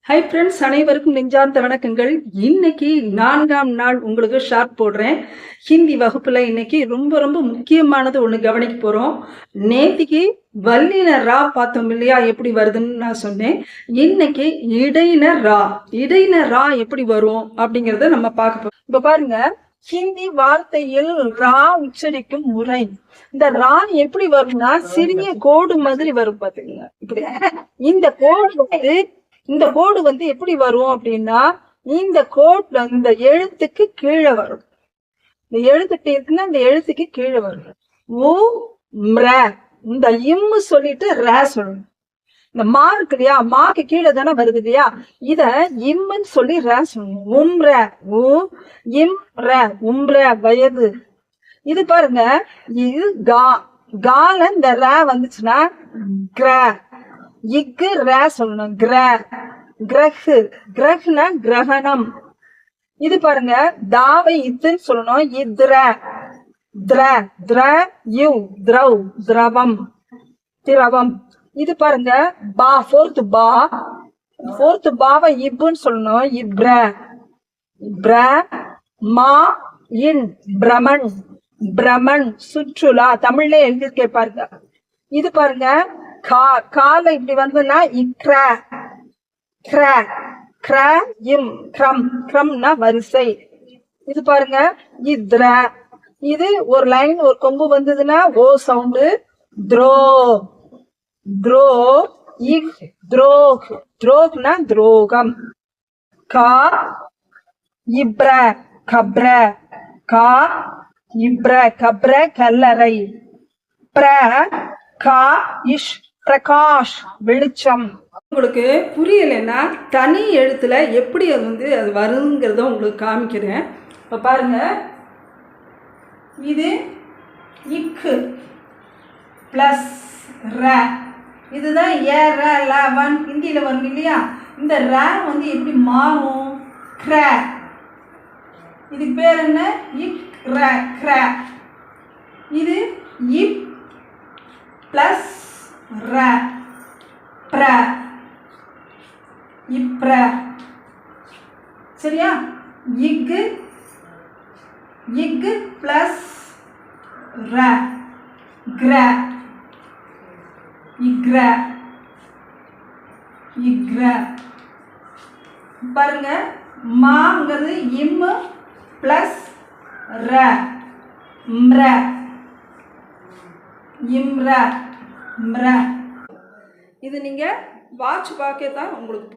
Hi friends, அனைவருக்கும் நெஞ்சார்ந்த வணக்கங்கள். இன்னைக்கு 4ஆம் நாள் உங்களுக்கு ஷார்ட் போடுறேன். ஹிந்தி வகுப்புல இன்னைக்கு ரொம்ப ரொம்ப முக்கியமானது ஒன்று கவனிக்க போறோம். நேத்திக்கு வல்லின ரா பார்த்தோம் இல்லையா, எப்படி வருதுன்னு நான் சொன்னேன். இன்னைக்கு இடையின ரா எப்படி வரும் அப்படிங்கிறத நம்ம பார்க்க போறோம். இப்ப பாருங்க, ஹிந்தி வார்த்தையில் ரா உச்சரிக்கும் முறை. இந்த ரா எப்படி வரும்னா சிறிய கோடு மாதிரி வரும் பாத்தீங்க. இப்படி இந்த கோடு வந்து எப்படி வரும் அப்படின்னா, இந்த கோட்ல இந்த எழுத்துக்கு கீழே வரும். இந்த எழுத்துட்டு இருக்குன்னா இந்த எழுத்துக்கு கீழே வரும். உ ம்ர, இந்த இம்மு சொல்லிட்டு ரே சொல்லணும். இந்த மா இருக்கு இல்லையா, மாக்கு கீழே தானே வருது இல்லையா, இத இம்முன்னு சொல்லி ரே சொல்லணும். உம்ர, உ இம் ர, உம்ர வயது. இது பாருங்க, இது கால இந்த ரே வந்துச்சுன்னா கிர, இக்கு ரே சொல்லணும். கிரஹ்னா கிரகணம். இது பாருங்க, தாவை இத்துன்னு சொல்லணும். இத்ர, திரவம், திரவம். இது பாருங்க, பா ஃபோர்த் பாவை இப்புன்னு சொல்லணும். இப்ர, மா இன் பிரமன், பிரமன் சுற்றுலா. தமிழ்ல எழுதிருக்கே பாருங்க. இது பாருங்க, கால இப்படி வந்ததுன்னா இக்ர, கிரம்னா வரிசை. இது பாருங்க, இத்ர, இது ஒரு லைன் ஒரு கொம்பு வந்ததுன்னா ஓ சவுண்டு. துரோக்னா துரோகம். கா இப்ர, கப்ர கல்லறை. பிரகாஷ் வெளிச்சம். உங்களுக்கு புரியலைன்னா தனி எழுத்துல எப்படி அது வருங்கிறத உங்களுக்கு காமிக்கிறேன். இப்போ பாருங்க, இது இக்கு பிளஸ் ர, இதுதான் ஏ ர ல வன் ஹிந்தியில வரும் இல்லையா. இந்த ர வந்து எப்படி மாறும்? கிர. இதுக்கு பேர் என்ன? இக் ர, கிர. இது இப் பிளஸ் ர, பிர, இப்ர. சரியா? இக் பிளஸ் ர, கிர, இக்ர. பாருங்க, மாங்கிறது இம் பிளஸ் ர, ம்ர, இம்ர, ம்ர. இது நீங்க வாட்ச் பார்க்க தான் உங்களுக்கு